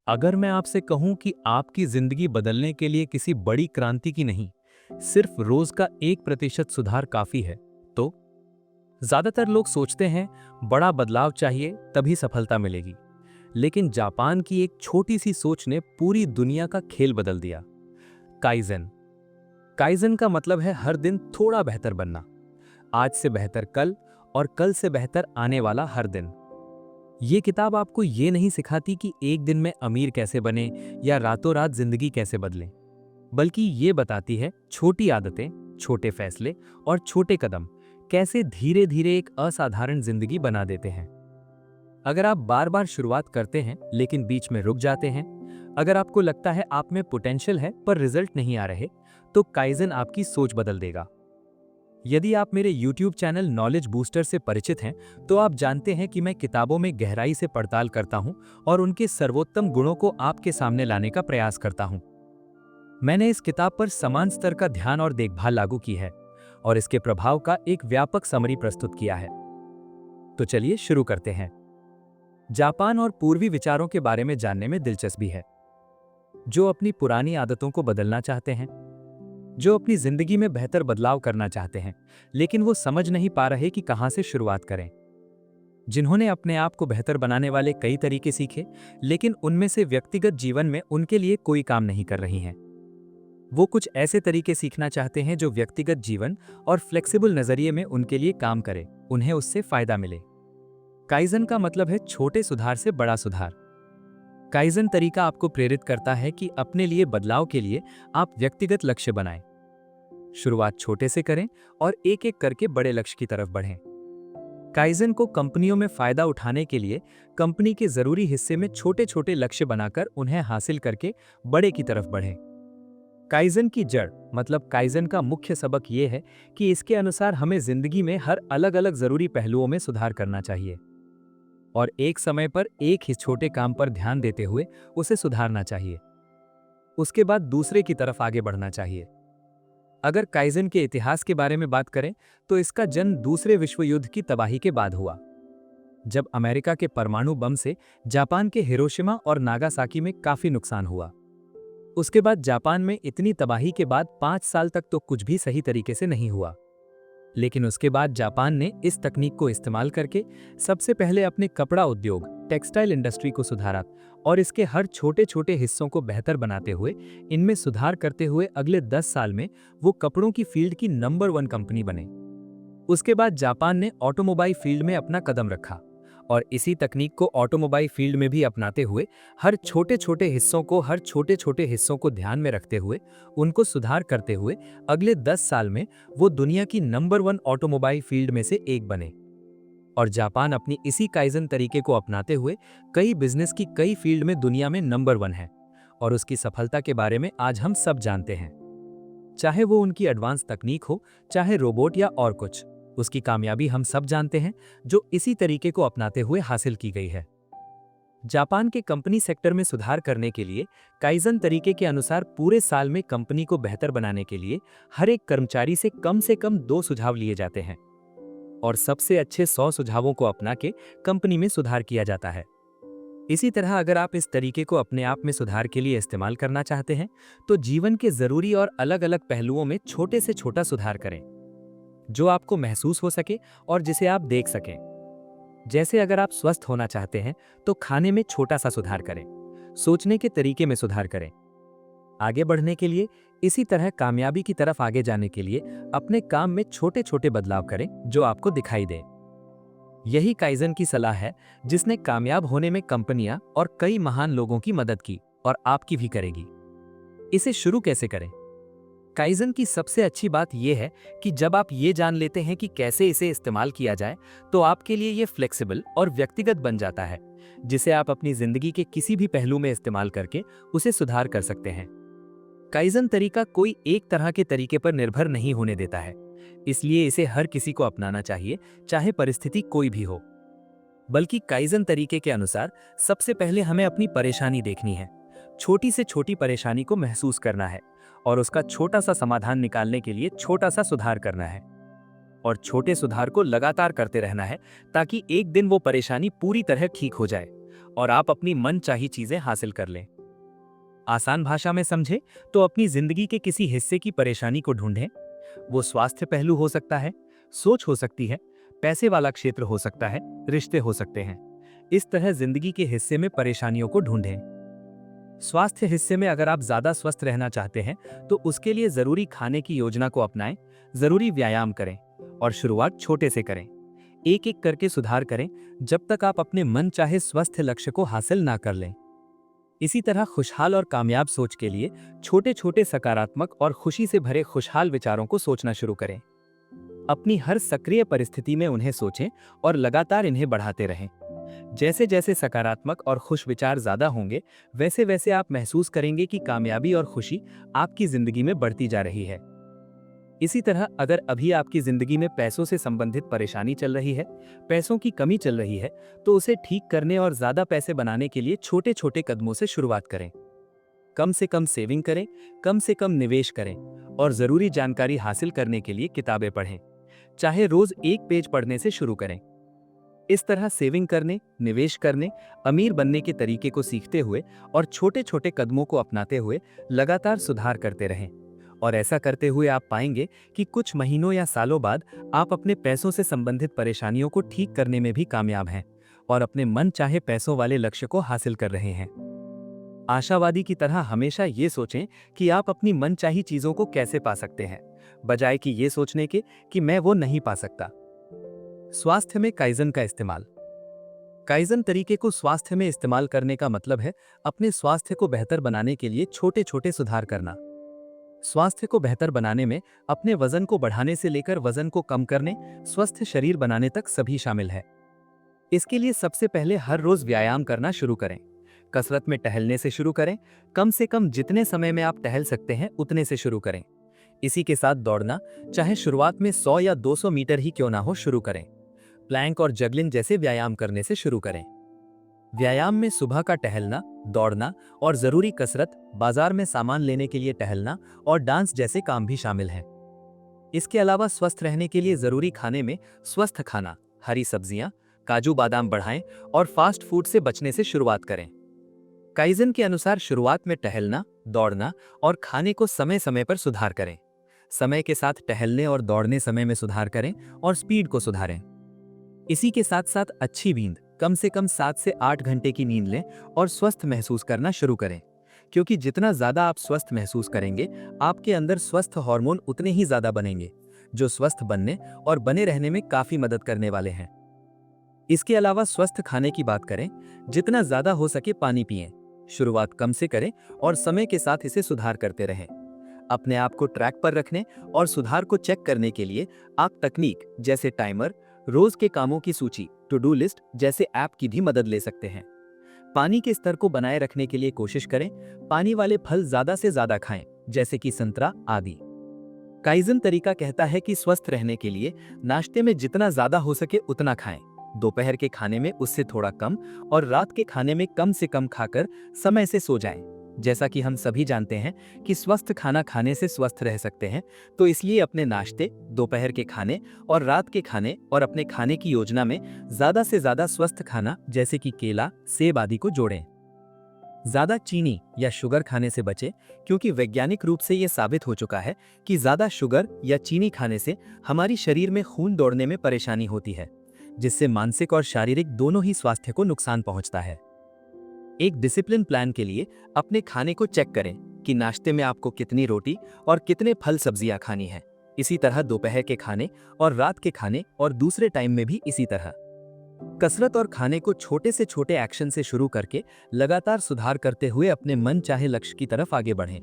अगर मैं आपसे कहूं कि आपकी जिंदगी बदलने के लिए किसी बड़ी क्रांति की नहीं, सिर्फ रोज का 1% सुधार काफी है, तो ज्यादातर लोग सोचते हैं बड़ा बदलाव चाहिए तभी सफलता मिलेगी। लेकिन जापान की एक छोटी सी सोच ने पूरी दुनिया का खेल बदल दिया। काइजन। काइजन का मतलब है हर दिन थोड़ा बेहतर बनना, आज से बेहतर कल और कल से बेहतर आने वाला हर दिन। ये किताब आपको ये नहीं सिखाती कि एक दिन में अमीर कैसे बने या रातों रात जिंदगी कैसे बदलें, बल्कि ये बताती है छोटी आदतें, छोटे फैसले और छोटे कदम कैसे धीरे धीरे एक असाधारण जिंदगी बना देते हैं। अगर आप बार बार शुरुआत करते हैं लेकिन बीच में रुक जाते हैं, अगर आपको लगता है आप में पोटेंशियल है पर रिजल्ट नहीं आ रहे, तो काइजन आपकी सोच बदल देगा। यदि आप मेरे YouTube चैनल नॉलेज बूस्टर से परिचित हैं, तो आप जानते हैं कि मैं किताबों में गहराई से पड़ताल करता हूं और उनके सर्वोत्तम गुणों को आपके सामने लाने का प्रयास करता हूं। मैंने इस किताब पर समान स्तर का ध्यान और देखभाल लागू की है और इसके प्रभाव का एक व्यापक समरी प्रस्तुत किया है। तो चलिए शुरू करते हैं। जापान और पूर्वी विचारों के बारे में जानने में दिलचस्पी है। जो अपनी पुरानी आदतों को बदलना चाहते हैं, जो अपनी जिंदगी में बेहतर बदलाव करना चाहते हैं, लेकिन वो समझ नहीं पा रहे कि कहां से शुरुआत करें। जिन्होंने अपने आप को बेहतर बनाने वाले कई तरीके सीखे, लेकिन उनमें से व्यक्तिगत जीवन में उनके लिए कोई काम नहीं कर रही हैं। वो कुछ ऐसे तरीके सीखना चाहते हैं जो व्यक्तिगत जीवन और फ्लेक्सिबल नजरिए में उनके लिए काम करे, उन्हें उससे फायदा मिले। काइजन का मतलब है छोटे सुधार से बड़ा सुधार। काइजन तरीका आपको प्रेरित करता है कि अपने लिए बदलाव के लिए आप व्यक्तिगत लक्ष्य बनाएं। शुरुआत छोटे से करें और एक एक करके बड़े लक्ष्य की तरफ बढ़ें। काइजन को कंपनियों में फायदा उठाने के लिए कंपनी के जरूरी हिस्से में छोटे छोटे लक्ष्य बनाकर उन्हें हासिल करके बड़े की तरफ बढ़ें। काइजन की जड़ मतलब काइजन का मुख्य सबक यह है कि इसके अनुसार हमें जिंदगी में हर अलग अलग जरूरी पहलुओं में सुधार करना चाहिए और एक समय पर एक ही छोटे काम पर ध्यान देते हुए उसे सुधारना चाहिए। उसके बाद दूसरे की तरफ आगे बढ़ना चाहिए। अगर काइजन के इतिहास के बारे में बात करें, तो इसका जन्म दूसरे विश्व युद्ध की तबाही के बाद हुआ, जब अमेरिका के परमाणु बम से जापान के हिरोशिमा और नागासाकी में काफी नुकसान हुआ। उसके बाद जापान में इतनी तबाही के बाद 5 साल तक तो कुछ भी सही तरीके से नहीं हुआ। लेकिन उसके बाद जापान ने इस तकनीक को इस्तेमाल करके सबसे पहले अपने कपड़ा उद्योग, टेक्सटाइल इंडस्ट्री को सुधारा और इसके हर छोटे छोटे हिस्सों को बेहतर बनाते हुए, इनमें सुधार करते हुए अगले 10 साल में वो कपड़ों की फील्ड की नंबर 1 कंपनी बने। उसके बाद जापान ने ऑटोमोबाइल फील्ड में अपना कदम रखा और इसी तकनीक को ऑटोमोबाइल फील्ड में भी अपनाते हुए हर छोटे छोटे हिस्सों को ध्यान में रखते हुए उनको सुधार करते हुए अगले 10 साल में वो दुनिया की नंबर 1 ऑटोमोबाइल फील्ड में से एक बने। और जापान अपनी इसी काइजन तरीके को अपनाते हुए कई बिजनेस की कई फील्ड में दुनिया में नंबर 1 है और उसकी सफलता के बारे में आज हम सब जानते हैं। चाहे वो उनकी एडवांस तकनीक हो, चाहे रोबोट या और कुछ, उसकी कामयाबी हम सब जानते हैं, जो इसी तरीके को अपनाते हुए हासिल की गई है। जापान के कंपनी सेक्टर में सुधार करने के लिए काइजन तरीके के अनुसार पूरे साल में कंपनी को बेहतर बनाने के लिए हर एक कर्मचारी से कम 2 सुझाव लिए जाते हैं और सबसे अच्छे 100 सुझावों को अपना के कंपनी में सुधार किया जाता है। इसी तरह अगर आप इस तरीके को अपने आप में सुधार के लिए इस्तेमाल करना चाहते हैं, तो जीवन के जरूरी और अलग अलग पहलुओं में छोटे से छोटा सुधार करें, जो आपको महसूस हो सके और जिसे आप देख सकें। जैसे अगर आप स्वस्थ होना चाहते हैं, तो खाने में छोटा सा सुधार करें, सोचने के तरीके में सुधार करें। आगे बढ़ने के लिए, इसी तरह कामयाबी की तरफ आगे जाने के लिए अपने काम में छोटे छोटे बदलाव करें जो आपको दिखाई दे। यही काइजन की सलाह है जिसने कामयाब होने में कंपनियां और कई महान लोगों की मदद की और आपकी भी करेगी। इसे शुरू कैसे करें? काइजन की सबसे अच्छी बात यह है कि जब आप ये जान लेते हैं कि कैसे इसे इस्तेमाल किया जाए, तो आपके लिए ये फ्लेक्सिबल और व्यक्तिगत बन जाता है, जिसे आप अपनी जिंदगी के किसी भी पहलू में इस्तेमाल करके उसे सुधार कर सकते हैं। काइजन तरीका कोई एक तरह के तरीके पर निर्भर नहीं होने देता है, इसलिए इसे हर किसी को अपनाना चाहिए, चाहे परिस्थिति कोई भी हो। बल्कि काइजन तरीके के अनुसार सबसे पहले हमें अपनी परेशानी देखनी है, छोटी से छोटी परेशानी को महसूस करना है और उसका छोटा सा समाधान निकालने के लिए छोटा सा सुधार करना है और छोटे सुधार को लगातार करते रहना है, ताकि एक दिन वो परेशानी पूरी तरह ठीक हो जाए और आप अपनी मनचाही चीजें हासिल कर लें। आसान भाषा में समझे तो अपनी जिंदगी के किसी हिस्से की परेशानी को ढूंढें। वो स्वास्थ्य पहलू हो सकता है, सोच हो सकती है, पैसे वाला क्षेत्र हो सकता है, रिश्ते हो सकते हैं। इस तरह जिंदगी के हिस्से में परेशानियों को ढूंढें। स्वास्थ्य हिस्से में अगर आप ज्यादा स्वस्थ रहना चाहते हैं तो उसके लिए जरूरी खाने की योजना को अपनाएं, जरूरी व्यायाम करें और शुरुआत छोटे से करें। एक एक करके सुधार करें जब तक आप अपने मन चाहे स्वस्थ लक्ष्य को हासिल ना कर लें। इसी तरह खुशहाल और कामयाब सोच के लिए छोटे छोटे सकारात्मक और खुशी से भरे खुशहाल विचारों को सोचना शुरू करें। अपनी हर सक्रिय परिस्थिति में उन्हें सोचें और लगातार इन्हें बढ़ाते रहें। जैसे जैसे सकारात्मक और खुश विचार ज्यादा होंगे, वैसे वैसे आप महसूस करेंगे कि कामयाबी और खुशी आपकी जिंदगी में बढ़ती जा रही है। इसी तरह अगर अभी आपकी जिंदगी में पैसों से संबंधित परेशानी चल रही है, पैसों की कमी चल रही है, तो उसे ठीक करने और ज्यादा पैसे बनाने के लिए छोटे छोटे कदमों से शुरुआत करें। कम से कम सेविंग करें, कम से कम निवेश करें और जरूरी जानकारी हासिल करने के लिए किताबें पढ़ें। चाहे रोज एक पेज पढ़ने से शुरू करें। इस तरह सेविंग करने, निवेश करने, अमीर बनने के तरीके को सीखते हुए और छोटे छोटे कदमों को अपनाते हुए लगातार सुधार करते रहें। और ऐसा करते हुए आप पाएंगे कि कुछ महीनों या सालों बाद आप अपने पैसों से संबंधित परेशानियों को ठीक करने में भी कामयाब हैं और अपने मन चाहे पैसों वाले लक्ष्य को हासिल कर रहे हैं। आशावादी की तरह हमेशा ये सोचें कि आप अपनी मनचाही चीजों को कैसे पा सकते हैं, बजाय कि ये सोचने के कि मैं वो नहीं पा सकता। स्वास्थ्य में काइजन का इस्तेमाल। काइजन तरीके को स्वास्थ्य में इस्तेमाल करने का मतलब है अपने स्वास्थ्य को बेहतर बनाने के लिए छोटे छोटे सुधार करना। स्वास्थ्य को बेहतर बनाने में अपने वजन को बढ़ाने से लेकर वजन को कम करने, स्वस्थ शरीर बनाने तक सभी शामिल है। इसके लिए सबसे पहले हर रोज व्यायाम करना शुरू करें। कसरत में टहलने से शुरू करें। कम से कम जितने समय में आप टहल सकते हैं उतने से शुरू करें। इसी के साथ दौड़ना, चाहे शुरुआत में 100 या 200 मीटर ही क्यों ना हो, शुरू करें। प्लैंक और जगलिंग जैसे व्यायाम करने से शुरू करें। व्यायाम में सुबह का टहलना, दौड़ना और जरूरी कसरत, बाजार में सामान लेने के लिए टहलना और डांस जैसे काम भी शामिल हैं। इसके अलावा स्वस्थ रहने के लिए जरूरी खाने में स्वस्थ खाना, हरी सब्जियां, काजू बादाम बढ़ाएं और फास्ट फूड से बचने से शुरुआत करें। काइजन के अनुसार शुरुआत में टहलना, दौड़ना और खाने को समय समय पर सुधार करें। समय के साथ टहलने और दौड़ने समय में सुधार करें और स्पीड को सुधारें। इसी के साथ साथ अच्छी नींद, कम से कम 7 से 8 घंटे की नींद लें और स्वस्थ महसूस करना शुरू करें, क्योंकि जितना ज्यादा आप स्वस्थ महसूस करेंगे, आपके अंदर स्वस्थ हार्मोन उतने ही ज्यादा बनेंगे, जो स्वस्थ बनने और बने रहने में काफी मदद करने वाले हैं। इसके अलावा स्वस्थ खाने की बात करें, जितना ज्यादा हो सके पानी पिएं। शुरुआत कम से करें और समय के साथ इसे सुधार करते रहें। अपने आप को ट्रैक पर रखने और सुधार को चेक करने के लिए आप तकनीक जैसे टाइमर, रोज के कामों की सूची, टू डू लिस्ट जैसे ऐप की भी मदद ले सकते हैं। पानी के स्तर को बनाए रखने के लिए कोशिश करें। पानी वाले फल ज्यादा से ज्यादा खाएं, जैसे कि संतरा आदि। काइजन तरीका कहता है कि स्वस्थ रहने के लिए नाश्ते में जितना ज्यादा हो सके उतना खाएं, दोपहर के खाने में उससे थोड़ा कम और रात के खाने में कम से कम खाकर समय से सो जाएं। जैसा कि हम सभी जानते हैं कि स्वस्थ खाना खाने से स्वस्थ रह सकते हैं, तो इसलिए अपने नाश्ते, दोपहर के खाने और रात के खाने और अपने खाने की योजना में ज्यादा से ज्यादा स्वस्थ खाना जैसे कि केला, सेब आदि को जोड़ें। ज्यादा चीनी या शुगर खाने से बचें, क्योंकि वैज्ञानिक रूप से यह साबित हो चुका है कि ज्यादा शुगर या चीनी खाने से हमारी शरीर में खून दौड़ने में परेशानी होती है, जिससे मानसिक और शारीरिक दोनों ही स्वास्थ्य को नुकसान पहुंचता है। एक डिसिप्लिन प्लान के लिए अपने खाने को चेक करें कि नाश्ते में आपको कितनी रोटी और कितने फल सब्जियां खानी है। इसी तरह दोपहर के खाने और रात के खाने और दूसरे टाइम में भी इसी तरह। कसरत और खाने को छोटे से छोटे एक्शन से शुरू करके लगातार सुधार करते हुए अपने मन चाहे लक्ष्य की तरफ आगे बढ़ें।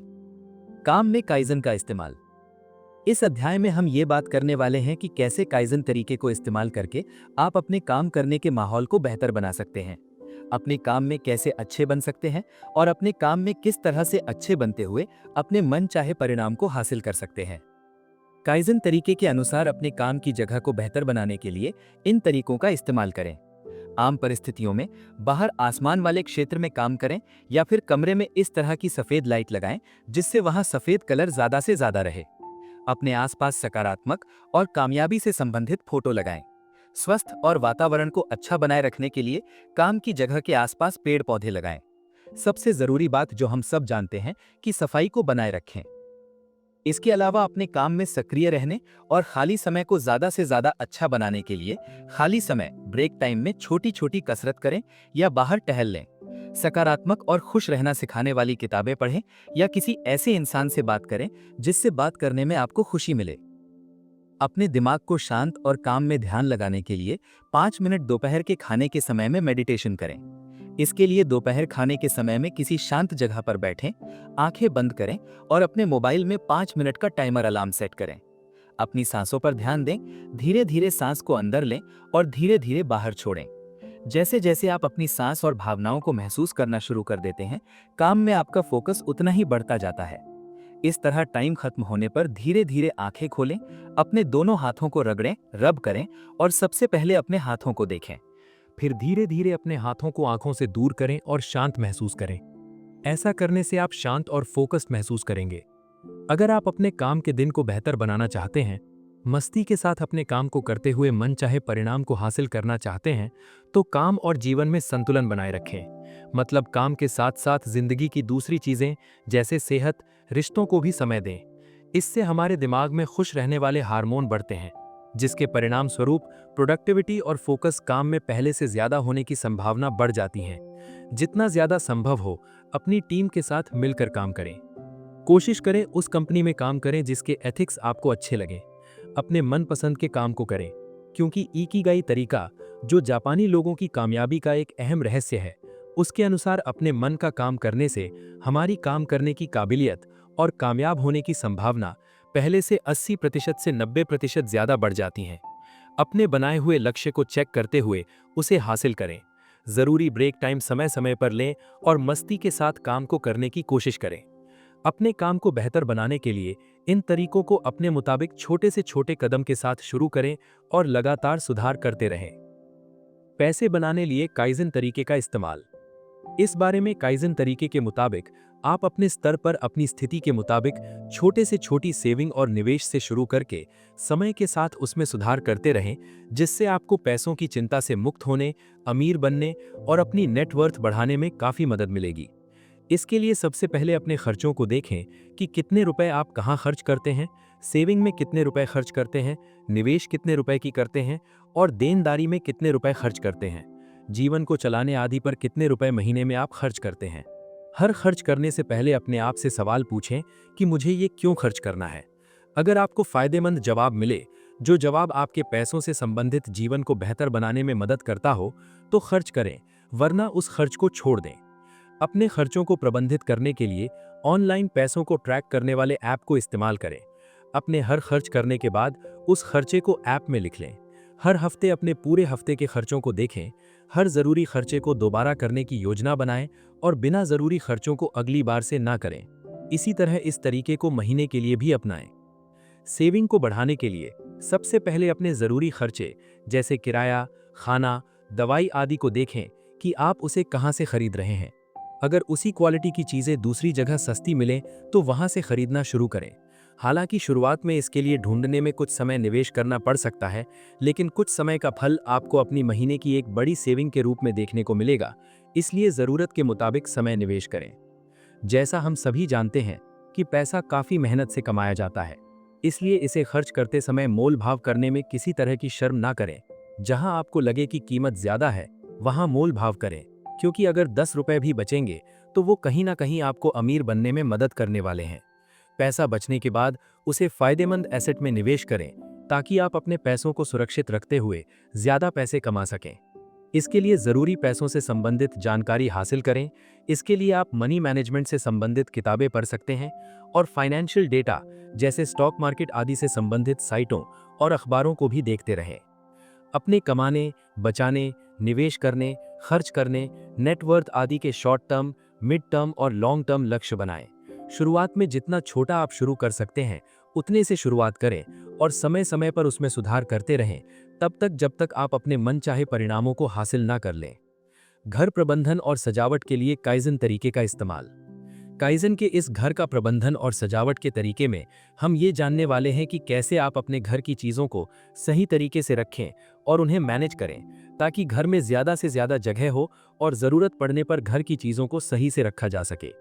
काम में काइजन का इस्तेमाल। इस अध्याय में हम ये बात करने वाले हैं कि कैसे काइजन तरीके को इस्तेमाल करके आप अपने काम करने के माहौल को बेहतर बना सकते हैं, अपने काम में कैसे अच्छे बन सकते हैं और अपने काम में किस तरह से अच्छे बनते हुए अपने मन चाहे परिणाम को हासिल कर सकते हैं। काइजन तरीके के अनुसार अपने काम की जगह को बेहतर बनाने के लिए इन तरीकों का इस्तेमाल करें। आम परिस्थितियों में बाहर आसमान वाले क्षेत्र में काम करें या फिर कमरे में इस तरह की सफेद लाइट लगाएं जिससे वहां सफेद कलर ज्यादा से ज्यादा रहे। अपने आसपास सकारात्मक और कामयाबी से संबंधित फोटो लगाएं। स्वस्थ और वातावरण को अच्छा बनाए रखने के लिए काम की जगह के आसपास पेड़ पौधे लगाएं। सबसे जरूरी बात जो हम सब जानते हैं कि सफाई को बनाए रखें। इसके अलावा अपने काम में सक्रिय रहने और खाली समय को ज्यादा से ज्यादा अच्छा बनाने के लिए खाली समय ब्रेक टाइम में छोटी छोटी कसरत करें या बाहर टहल लें। सकारात्मक और खुश रहना सिखाने वाली किताबें पढ़ें या किसी ऐसे इंसान से बात करें जिससे बात करने में आपको खुशी मिले। अपने दिमाग को शांत और काम में ध्यान लगाने के लिए 5 मिनट दोपहर के खाने के समय में मेडिटेशन करें। इसके लिए दोपहर खाने के समय में किसी शांत जगह पर बैठें, आंखें बंद करें और अपने मोबाइल में 5 मिनट का टाइमर अलार्म सेट करें। अपनी सांसों पर ध्यान दें, धीरे धीरे सांस को अंदर लें और धीरे धीरे बाहर छोड़ें। जैसे जैसे आप अपनी सांस और भावनाओं को महसूस करना शुरू कर देते हैं, काम में आपका फोकस उतना ही बढ़ता जाता है। इस तरह टाइम खत्म होने पर धीरे धीरे आंखें खोलें, अपने दोनों हाथों को रगड़ें, रब करें और सबसे पहले अपने हाथों को देखें। फिर धीरे धीरे अपने हाथों को आंखों से दूर करें और शांत महसूस करें। ऐसा करने से आप शांत और फोकस्ड महसूस करेंगे। अगर आप अपने काम के दिन को बेहतर बनाना चाहते हैं, मस्ती के साथ अपने काम को करते हुए मनचाहे परिणाम को हासिल करना चाहते हैं, तो काम और जीवन में संतुलन बनाए रखें। मतलब काम के साथ साथ जिंदगी की दूसरी चीजें जैसे सेहत, रिश्तों को भी समय दें। इससे हमारे दिमाग में खुश रहने वाले हार्मोन बढ़ते हैं, जिसके परिणाम स्वरूप प्रोडक्टिविटी और फोकस काम में पहले से ज्यादा होने की संभावना बढ़ जाती है। जितना ज्यादा संभव हो अपनी टीम के साथ मिलकर काम करें। कोशिश करें उस कंपनी में काम करें जिसके एथिक्स आपको अच्छे लगें। अपने मनपसंद के काम को करें, क्योंकि इकिगाई तरीका, जो जापानी लोगों की कामयाबी का एक अहम रहस्य है, उसके अनुसार अपने मन का काम करने से हमारी काम करने की काबिलियत और कामयाब होने की संभावना पहले से 80% से 90% ज्यादा बढ़ जाती हैं। अपने बनाए हुए लक्ष्य को चेक करते हुए उसे हासिल करें। जरूरी ब्रेक टाइम समय समय पर लें और मस्ती के साथ काम को करने की कोशिश करें। अपने काम को बेहतर बनाने के लिए इन तरीकों को अपने मुताबिक छोटे से छोटे कदम के साथ शुरू करें और लगातार सुधार करते रहें। पैसे बनाने लिए काइजन तरीके का इस्तेमाल। इस बारे में काइजन तरीके के मुताबिक आप अपने स्तर पर अपनी स्थिति के मुताबिक छोटे से छोटी सेविंग और निवेश से शुरू करके समय के साथ उसमें सुधार करते रहें, जिससे आपको पैसों की चिंता से मुक्त होने, अमीर बनने और अपनी नेटवर्थ बढ़ाने में काफी मदद मिलेगी। इसके लिए सबसे पहले अपने खर्चों को देखें कि कितने रुपए आप कहाँ खर्च करते हैं, सेविंग में कितने रुपए खर्च करते हैं, निवेश कितने रुपए की करते हैं और देनदारी में कितने रुपए खर्च करते हैं। जीवन को चलाने आदि पर कितने रुपए महीने में आप खर्च करते हैं। हर खर्च करने से पहले अपने आप से सवाल पूछें कि मुझे ये क्यों खर्च करना है। अगर आपको फायदेमंद जवाब मिले, जो जवाब आपके पैसों से संबंधित जीवन को बेहतर बनाने में मदद करता हो, तो खर्च करें, वरना उस खर्च को छोड़ दें। अपने खर्चों को प्रबंधित करने के लिए ऑनलाइन पैसों को ट्रैक करने वाले ऐप को इस्तेमाल करें। अपने हर खर्च करने के बाद उस खर्चे को ऐप में लिख लें। हर हफ्ते अपने पूरे हफ्ते के खर्चों को देखें। हर जरूरी खर्चे को दोबारा करने की योजना बनाएं और बिना जरूरी खर्चों को अगली बार से ना करें। इसी तरह इस तरीके को महीने के लिए भी अपनाएं। सेविंग को बढ़ाने के लिए सबसे पहले अपने जरूरी खर्चे जैसे किराया, खाना, दवाई आदि को देखें कि आप उसे कहां से खरीद रहे हैं। अगर उसी क्वालिटी की चीजें दूसरी जगह सस्ती मिलें तो वहां से खरीदना शुरू करें। हालांकि शुरुआत में इसके लिए ढूंढने में कुछ समय निवेश करना पड़ सकता है, लेकिन कुछ समय का फल आपको अपनी महीने की एक बड़ी सेविंग के रूप में देखने को मिलेगा। इसलिए जरूरत के मुताबिक समय निवेश करें। जैसा हम सभी जानते हैं कि पैसा काफी मेहनत से कमाया जाता है, इसलिए इसे खर्च करते समय मोल भाव करने में किसी तरह की शर्म ना करें। जहां आपको लगे कि कीमत ज्यादा है, वहां मोल भाव करें, क्योंकि अगर 10 रुपए भी बचेंगे तो वो कहीं ना कहीं आपको अमीर बनने में मदद करने वाले हैं। पैसा बचने के बाद उसे फायदेमंद एसेट में निवेश करें, ताकि आप अपने पैसों को सुरक्षित रखते हुए ज्यादा पैसे कमा सकें। इसके लिए जरूरी पैसों से संबंधित जानकारी हासिल करें। इसके लिए आप मनी मैनेजमेंट से संबंधित किताबें पढ़ सकते हैं और फाइनेंशियल डेटा जैसे स्टॉक मार्केट आदि से संबंधित साइटों और अखबारों को भी देखते रहें। अपने कमाने, बचाने, निवेश करने, खर्च करने, नेटवर्थ आदि के शॉर्ट टर्म, मिड टर्म और लॉन्ग टर्म लक्ष्य बनाएं। शुरुआत में जितना छोटा आप शुरू कर सकते हैं उतने से शुरुआत करें और समय समय पर उसमें सुधार करते रहें, तब तक जब तक आप अपने मनचाहे परिणामों को हासिल ना कर लें। घर प्रबंधन और सजावट के लिए काइजन तरीके का इस्तेमाल। काइजन के इस घर का प्रबंधन और सजावट के तरीके में हम ये जानने वाले हैं कि कैसे आप अपने घर की चीज़ों को सही तरीके से रखें और उन्हें मैनेज करें, ताकि घर में ज़्यादा से ज़्यादा जगह हो और ज़रूरत पड़ने पर घर की चीज़ों को सही से रखा जा सके।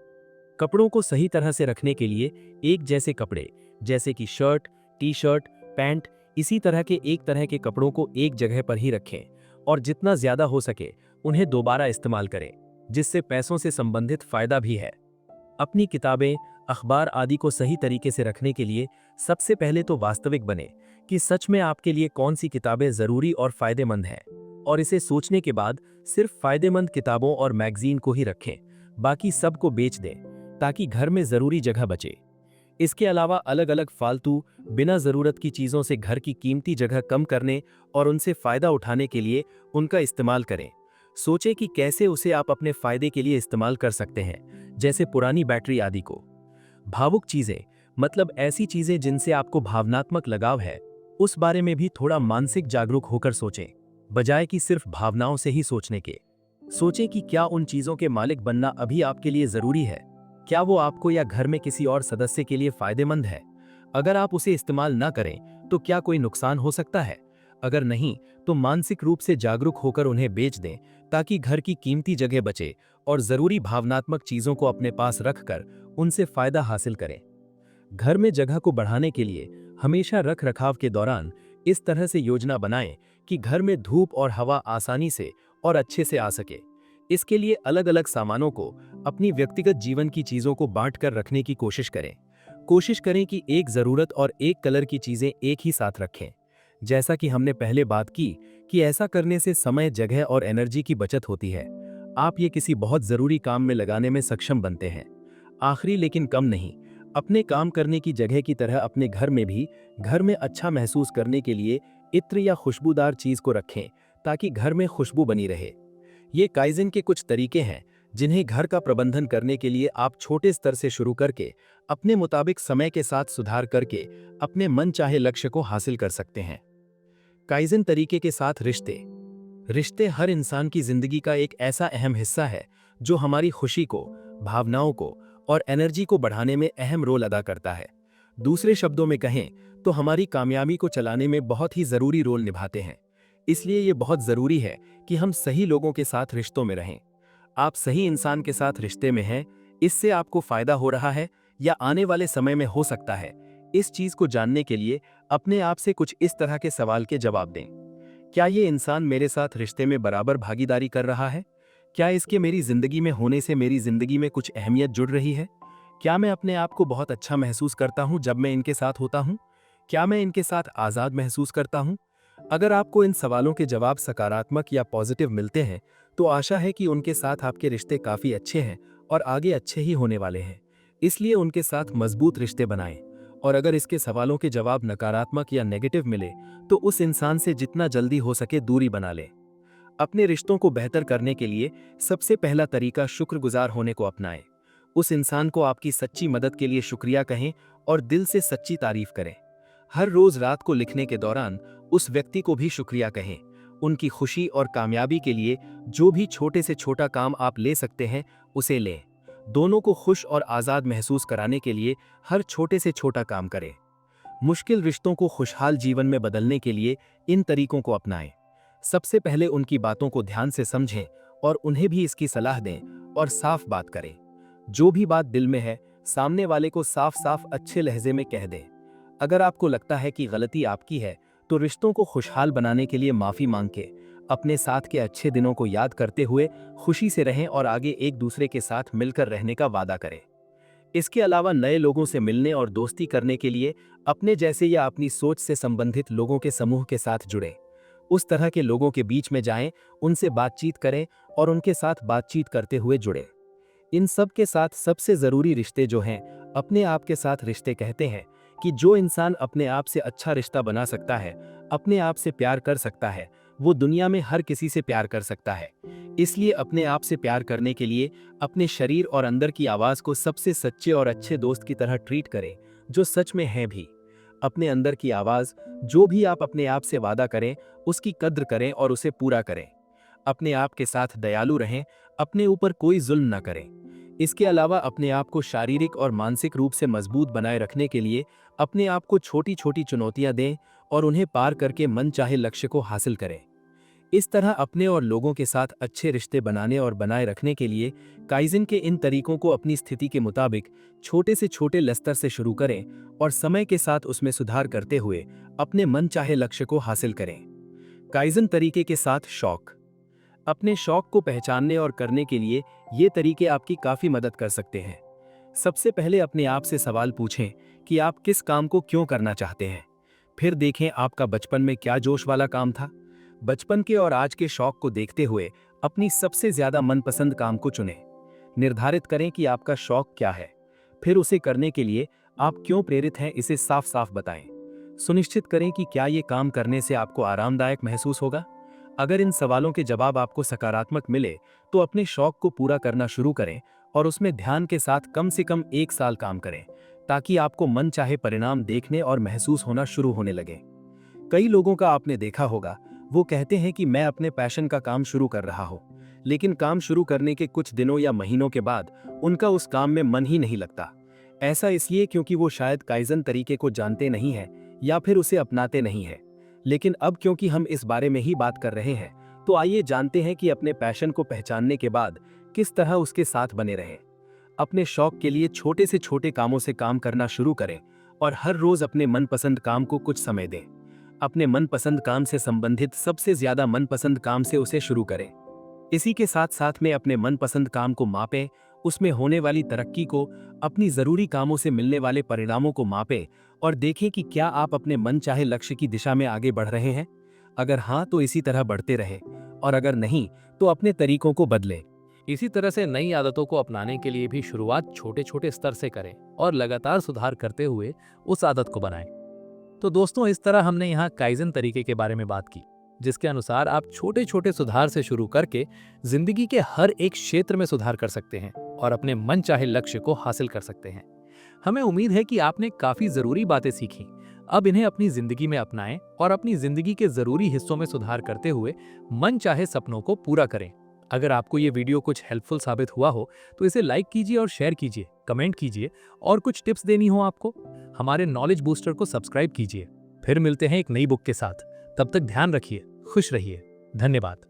कपड़ों को सही तरह से रखने के लिए एक जैसे कपड़े, जैसे कि शर्ट, टी शर्ट, पैंट, इसी तरह के एक तरह के कपड़ों को एक जगह पर ही रखें और जितना ज़्यादा हो सके उन्हें दोबारा इस्तेमाल करें, जिससे पैसों से संबंधित फ़ायदा भी है। अपनी किताबें, अखबार आदि को सही तरीके से रखने के लिए सबसे पहले तो वास्तविक बने कि सच में आपके लिए कौन सी किताबें ज़रूरी और फ़ायदेमंद हैं, और इसे सोचने के बाद सिर्फ फ़ायदेमंद किताबों और मैगज़ीन को ही रखें, बाकी सब को बेच दें, ताकि घर में ज़रूरी जगह बचे। इसके अलावा अलग अलग फालतू, बिना ज़रूरत की चीज़ों से घर की कीमती जगह कम करने और उनसे फ़ायदा उठाने के लिए उनका इस्तेमाल करें। सोचें कि कैसे उसे आप अपने फ़ायदे के लिए इस्तेमाल कर सकते हैं, जैसे पुरानी बैटरी आदि को। भावुक चीज़ें, मतलब ऐसी चीज़ें जिनसे आपको भावनात्मक लगाव है, उस बारे में भी थोड़ा मानसिक जागरूक होकर सोचें, बजाय कि सिर्फ भावनाओं से ही सोचने के। सोचें कि क्या उन चीज़ों के मालिक बनना अभी आपके लिए ज़रूरी है, क्या वो आपको या घर में किसी और सदस्य के लिए फ़ायदेमंद है। अगर आप उसे इस्तेमाल ना करें तो क्या कोई नुकसान हो सकता है? अगर नहीं, तो मानसिक रूप से जागरूक होकर उन्हें बेच दें, ताकि घर की कीमती जगह बचे और ज़रूरी भावनात्मक चीज़ों को अपने पास रखकर उनसे फ़ायदा हासिल करें। घर में जगह को बढ़ाने के लिए हमेशा रख रखाव के दौरान इस तरह से योजना बनाएं कि घर में धूप और हवा आसानी से और अच्छे से आ सके। इसके लिए अलग अलग सामानों को अपनी व्यक्तिगत जीवन की चीज़ों को बांट कर रखने की कोशिश करें। कोशिश करें कि एक ज़रूरत और एक कलर की चीज़ें एक ही साथ रखें। जैसा कि हमने पहले बात की कि ऐसा करने से समय, जगह और एनर्जी की बचत होती है। आप ये किसी बहुत ज़रूरी काम में लगाने में सक्षम बनते हैं। आखिरी लेकिन कम नहीं, अपने काम करने की जगह की तरह अपने घर में भी घर में अच्छा महसूस करने के लिए इत्र या खुशबूदार चीज़ को रखें, ताकि घर में खुशबू बनी रहे। ये काइज़न के कुछ तरीके हैं जिन्हें घर का प्रबंधन करने के लिए आप छोटे स्तर से शुरू करके अपने मुताबिक समय के साथ सुधार करके अपने मन चाहे लक्ष्य को हासिल कर सकते हैं। काइज़न तरीके के साथ रिश्ते। रिश्ते हर इंसान की जिंदगी का एक ऐसा अहम हिस्सा है जो हमारी खुशी को, भावनाओं को और एनर्जी को बढ़ाने में अहम रोल अदा करता है। दूसरे शब्दों में कहें तो हमारी कामयाबी को चलाने में बहुत ही ज़रूरी रोल निभाते हैं। इसलिए ये बहुत ज़रूरी है कि हम सही लोगों के साथ रिश्तों में रहें। आप सही इंसान के साथ रिश्ते में हैं, इससे आपको फ़ायदा हो रहा है या आने वाले समय में हो सकता है, इस चीज़ को जानने के लिए अपने आप से कुछ इस तरह के सवाल के जवाब दें। क्या ये इंसान मेरे साथ रिश्ते में बराबर भागीदारी कर रहा है? क्या इसके मेरी ज़िंदगी में होने से मेरी ज़िंदगी में कुछ अहमियत जुड़ रही है? क्या मैं अपने आप को बहुत अच्छा महसूस करता हूँ जब मैं इनके साथ होता हूँ? क्या मैं इनके साथ आज़ाद महसूस करता हूँ? अगर आपको इन सवालों के जवाब सकारात्मक या पॉजिटिव मिलते हैं, तो आशा है कि उनके साथ आपके रिश्ते काफ़ी अच्छे हैं और आगे अच्छे ही होने वाले हैं। इसलिए उनके साथ मजबूत रिश्ते बनाएं। और अगर इसके सवालों के जवाब नकारात्मक या नेगेटिव मिले, तो उस इंसान से जितना जल्दी हो सके दूरी बना लें। अपने रिश्तों को बेहतर करने के लिए सबसे पहला तरीका शुक्रगुजार होने को अपनाएं। उस इंसान को आपकी सच्ची मदद के लिए शुक्रिया कहें और दिल से सच्ची तारीफ करें। हर रोज रात को लिखने के दौरान उस व्यक्ति को भी शुक्रिया कहें। उनकी खुशी और कामयाबी के लिए जो भी छोटे से छोटा काम आप ले सकते हैं, उसे लें। दोनों को खुश और आज़ाद महसूस कराने के लिए हर छोटे से छोटा काम करें। मुश्किल रिश्तों को खुशहाल जीवन में बदलने के लिए इन तरीकों को अपनाएं। सबसे पहले उनकी बातों को ध्यान से समझें और उन्हें भी इसकी सलाह दें और साफ बात करें। जो भी बात दिल में है, सामने वाले को साफ साफ अच्छे लहजे में कह दें। अगर आपको लगता है कि गलती आपकी है, तो रिश्तों को खुशहाल बनाने के लिए माफ़ी मांग के अपने साथ के अच्छे दिनों को याद करते हुए खुशी से रहें और आगे एक दूसरे के साथ मिलकर रहने का वादा करें। इसके अलावा नए लोगों से मिलने और दोस्ती करने के लिए अपने जैसे या अपनी सोच से संबंधित लोगों के समूह के साथ जुड़ें। उस तरह के लोगों के बीच में जाएं, उनसे बातचीत करें और उनके साथ बातचीत करते हुए जुड़ें। इन सब के साथ सबसे ज़रूरी रिश्ते जो हैं, अपने आप के साथ रिश्ते कहते हैं कि जो इंसान अपने आप से अच्छा रिश्ता बना सकता है, अपने आप से प्यार कर सकता है, वो दुनिया में हर किसी से प्यार कर सकता है। इसलिए अपने आप से प्यार करने के लिए अपने शरीर और अंदर की आवाज़ को सबसे सच्चे और अच्छे दोस्त की तरह ट्रीट करें, जो सच में है भी। अपने अंदर की आवाज़, जो भी आप अपने आप से वादा करें, उसकी कद्र करें और उसे पूरा करें। अपने आप के साथ दयालु रहें, अपने ऊपर कोई जुल्म न करें। इसके अलावा अपने आप को शारीरिक और मानसिक रूप से मजबूत बनाए रखने के लिए अपने आप को छोटी छोटी चुनौतियां दें और उन्हें पार करके मनचाहे लक्ष्य को हासिल करें। इस तरह अपने और लोगों के साथ अच्छे रिश्ते बनाने और बनाए रखने के लिए काइज़न के इन तरीकों को अपनी स्थिति के मुताबिक छोटे से छोटे स्तर से शुरू करें और समय के साथ उसमें सुधार करते हुए अपने मनचाहे लक्ष्य को हासिल करें। काइज़न तरीके के साथ शौक। अपने शौक को पहचानने और करने के लिए ये तरीके आपकी काफ़ी मदद कर सकते हैं। सबसे पहले अपने आप से सवाल पूछें कि आप किस काम को क्यों करना चाहते हैं। फिर देखें आपका बचपन में क्या जोश वाला काम था। बचपन के और आज के शौक को देखते हुए अपनी सबसे ज्यादा मनपसंद काम को चुनें। निर्धारित करें कि आपका शौक क्या है, फिर उसे करने के लिए आप क्यों प्रेरित हैं इसे साफ साफ बताएं। सुनिश्चित करें कि क्या ये काम करने से आपको आरामदायक महसूस होगा। अगर इन सवालों के जवाब आपको सकारात्मक मिले तो अपने शौक को पूरा करना शुरू करें और उसमें ध्यान के साथ कम से कम 1 साल काम करें, ताकि आपको मन चाहे परिणाम देखने और महसूस होना शुरू होने लगे। कई लोगों का आपने देखा होगा, वो कहते हैं कि मैं अपने पैशन का काम शुरू कर रहा हूं, लेकिन काम शुरू करने के कुछ दिनों या महीनों के बाद उनका उस काम में मन ही नहीं लगता। ऐसा इसलिए क्योंकि वो शायद काइज़न तरीके को जानते नहीं हैं या फिर उसे अपनाते नहीं हैं। लेकिन अब क्योंकि हम इस बारे में ही बात कर रहे हैं, तो आइए जानते हैं कि अपने पैशन को पहचानने के बाद किस तरह उसके साथ बने रहें। अपने शौक के लिए छोटे से छोटे कामों से काम करना शुरू करें और हर रोज अपने मनपसंद काम को कुछ समय दें। अपने मनपसंद काम से संबंधित सबसे ज्यादा मनपसंद काम से उसे शुरू करें। इसी के साथ साथ में अपने मनपसंद काम को मापें, उसमें होने वाली तरक्की को अपनी जरूरी कामों से मिलने वाले परिणामों को मापें और देखें कि क्या आप अपने मनचाहे लक्ष्य की दिशा में आगे बढ़ रहे हैं। अगर हाँ तो इसी तरह बढ़ते रहें और अगर नहीं तो अपने तरीकों को बदलें। इसी तरह से नई आदतों को अपनाने के लिए भी शुरुआत छोटे छोटे स्तर से करें और लगातार सुधार करते हुए उस आदत को बनाएं। तो दोस्तों, इस तरह हमने यहाँ काइज़न तरीके के बारे में बात की, जिसके अनुसार आप छोटे छोटे सुधार से शुरू करके जिंदगी के हर एक क्षेत्र में सुधार कर सकते हैं और अपने मन चाहे लक्ष्य को हासिल कर सकते हैं। हमें उम्मीद है कि आपने काफी जरूरी बातें सीखी। अब इन्हें अपनी जिंदगी में अपनाएं और अपनी जिंदगी के जरूरी हिस्सों में सुधार करते हुए मन चाहे सपनों को पूरा करें। अगर आपको ये वीडियो कुछ हेल्पफुल साबित हुआ हो तो इसे लाइक कीजिए और शेयर कीजिए, कमेंट कीजिए और कुछ टिप्स देनी हो आपको, हमारे नॉलेज बूस्टर को सब्सक्राइब कीजिए। फिर मिलते हैं एक नई बुक के साथ। तब तक ध्यान रखिए, खुश रहिए। धन्यवाद।